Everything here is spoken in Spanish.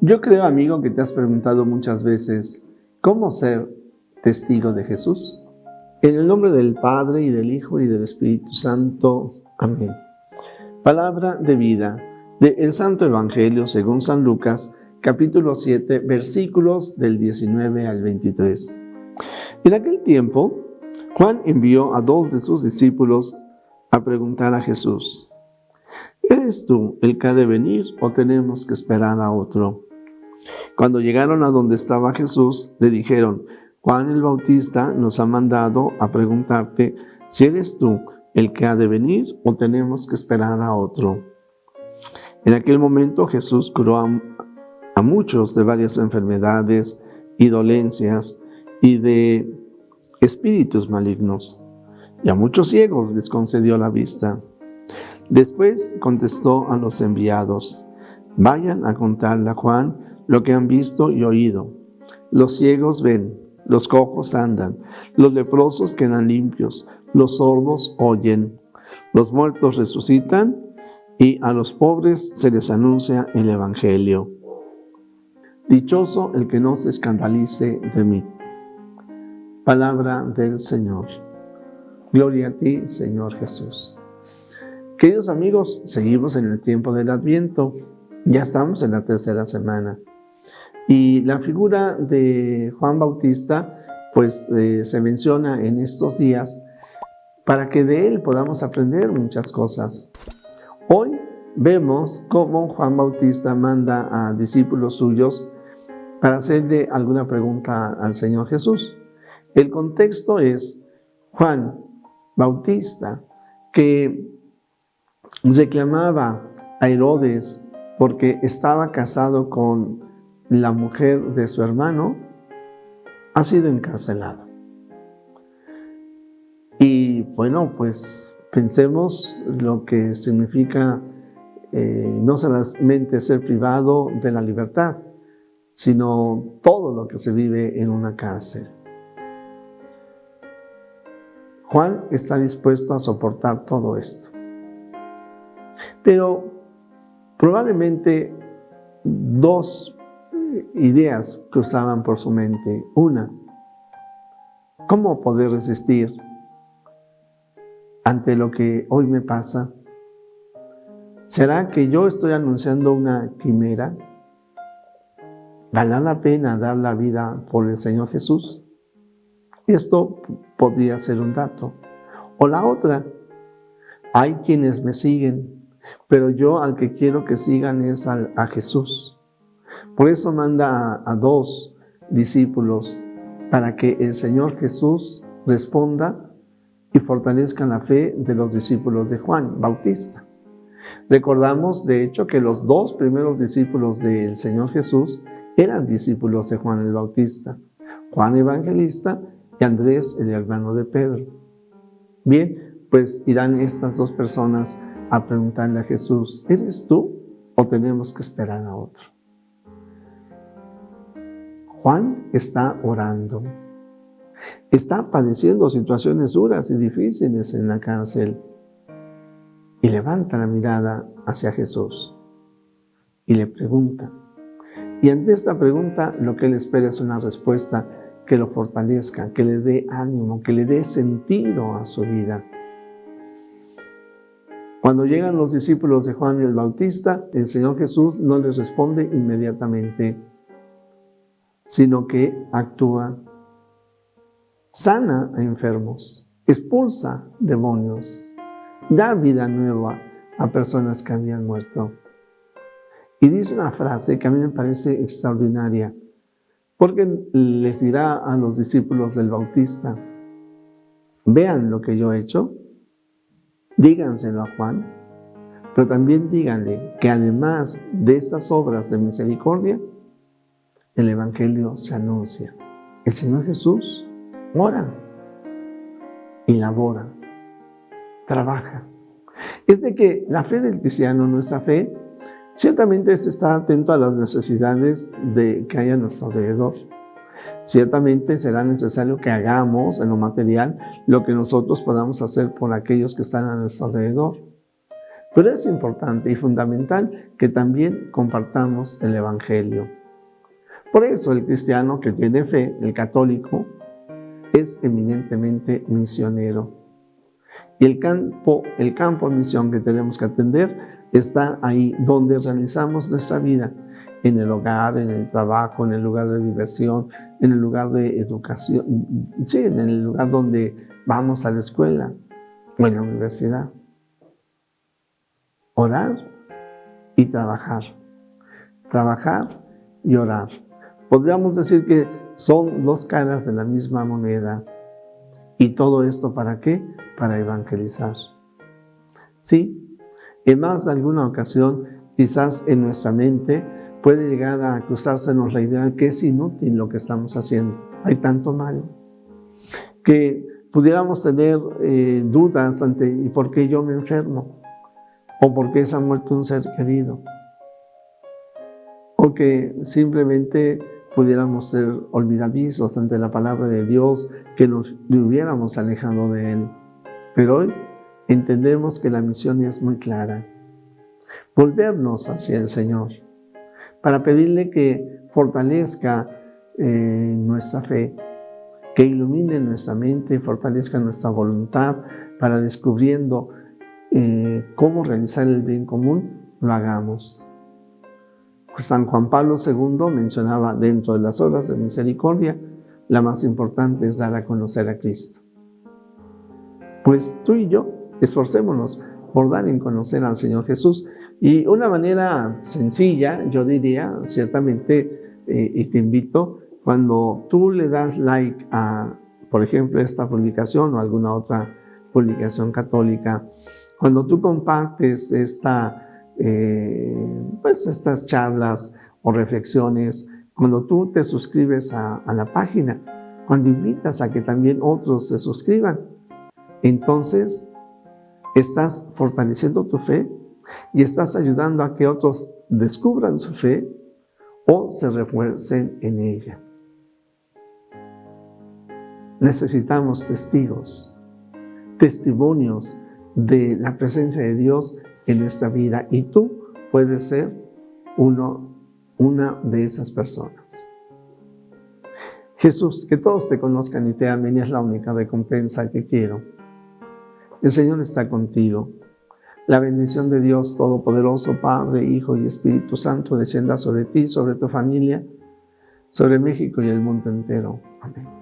Yo creo, amigo, que te has preguntado muchas veces, ¿cómo ser testigo de Jesús? En el nombre del Padre, y del Hijo, y del Espíritu Santo. Amén. Palabra de vida del Santo Evangelio según San Lucas, capítulo 7, versículos del 19 al 23. En aquel tiempo, Juan envió a 2 de sus discípulos a preguntar a Jesús: ¿eres tú el que ha de venir o tenemos que esperar a otro? Cuando llegaron a donde estaba Jesús, le dijeron: Juan el Bautista nos ha mandado a preguntarte si eres tú el que ha de venir o tenemos que esperar a otro. En aquel momento Jesús curó a muchos de varias enfermedades y dolencias y de espíritus malignos, y a muchos ciegos les concedió la vista. Después contestó a los enviados: vayan a contarle a Juan lo que han visto y oído. Los ciegos ven, los cojos andan, los leprosos quedan limpios, los sordos oyen, los muertos resucitan, y a los pobres se les anuncia el Evangelio. Dichoso el que no se escandalice de mí. Palabra del Señor. Gloria a ti, Señor Jesús. Queridos amigos, seguimos en el tiempo del Adviento. Ya estamos en la tercera semana. Y la figura de Juan Bautista, se menciona en estos días para que de él podamos aprender muchas cosas. Hoy vemos cómo Juan Bautista manda a discípulos suyos para hacerle alguna pregunta al Señor Jesús. El contexto es Juan Bautista, que reclamaba a Herodes porque estaba casado con la mujer de su hermano, ha sido encarcelado. Y pensemos lo que significa no solamente ser privado de la libertad, sino todo lo que se vive en una cárcel. Juan está dispuesto a soportar todo esto. Pero probablemente dos ideas cruzaban por su mente. Una: ¿cómo poder resistir ante lo que hoy me pasa? ¿Será que yo estoy anunciando una quimera? ¿Valdrá la pena dar la vida por el Señor Jesús? Esto podría ser un dato. O la otra: hay quienes me siguen, pero yo al que quiero que sigan es a Jesús. Por eso manda a 2 discípulos para que el Señor Jesús responda y fortalezca la fe de los discípulos de Juan Bautista. Recordamos, de hecho, que los 2 primeros discípulos del Señor Jesús eran discípulos de Juan el Bautista, Juan Evangelista y Andrés, el hermano de Pedro. Bien, irán estas 2 personas a preguntarle a Jesús: ¿eres tú o tenemos que esperar a otro? Juan está orando, está padeciendo situaciones duras y difíciles en la cárcel, y levanta la mirada hacia Jesús y le pregunta. Y ante esta pregunta, lo que él espera es una respuesta que lo fortalezca, que le dé ánimo, que le dé sentido a su vida. Cuando llegan los discípulos de Juan el Bautista, el Señor Jesús no les responde inmediatamente, sino que actúa, sana a enfermos, expulsa demonios, da vida nueva a personas que habían muerto. Y dice una frase que a mí me parece extraordinaria, porque les dirá a los discípulos del Bautista: vean lo que yo he hecho, díganselo a Juan, pero también díganle que además de estas obras de misericordia, el Evangelio se anuncia. El Señor Jesús ora y labora, trabaja. Es de que la fe del cristiano, nuestra fe, ciertamente es estar atento a las necesidades que hay a nuestro alrededor. Ciertamente será necesario que hagamos en lo material lo que nosotros podamos hacer por aquellos que están a nuestro alrededor. Pero es importante y fundamental que también compartamos el Evangelio. Por eso el cristiano que tiene fe, el católico, es eminentemente misionero. Y el campo de misión que tenemos que atender está ahí donde realizamos nuestra vida, en el hogar, en el trabajo, en el lugar de diversión, en el lugar de educación, sí, en el lugar donde vamos a la escuela o en la universidad. Orar y trabajar. Trabajar y orar. Podríamos decir que son dos caras de la misma moneda. ¿Y todo esto para qué? Para evangelizar. Sí, en más de alguna ocasión, quizás en nuestra mente puede llegar a cruzársenos la idea de que es inútil lo que estamos haciendo. Hay tanto mal. Que pudiéramos tener dudas ante ¿y por qué yo me enfermo? ¿O por qué se ha muerto un ser querido? O que simplemente pudiéramos ser olvidadizos ante la palabra de Dios, que nos hubiéramos alejado de Él. Pero hoy entendemos que la misión es muy clara. Volvernos hacia el Señor para pedirle que fortalezca nuestra fe, que ilumine nuestra mente, fortalezca nuestra voluntad para descubriendo cómo realizar el bien común, lo hagamos. San Juan Pablo II mencionaba dentro de las obras de misericordia, la más importante es dar a conocer a Cristo. Pues tú y yo, esforcémonos por dar a conocer al Señor Jesús. Y una manera sencilla, yo diría, ciertamente, y te invito, cuando tú le das like a, por ejemplo, esta publicación o alguna otra publicación católica, cuando tú compartes estas charlas o reflexiones, cuando tú te suscribes a la página, cuando invitas a que también otros se suscriban, entonces estás fortaleciendo tu fe y estás ayudando a que otros descubran su fe o se refuercen en ella. Necesitamos testimonios de la presencia de Dios en nuestra vida, y tú puedes ser una de esas personas. Jesús, que todos te conozcan y te amen es la única recompensa que quiero. El Señor está contigo. La bendición de Dios Todopoderoso, Padre, Hijo y Espíritu Santo, descienda sobre ti, sobre tu familia, sobre México y el mundo entero. Amén.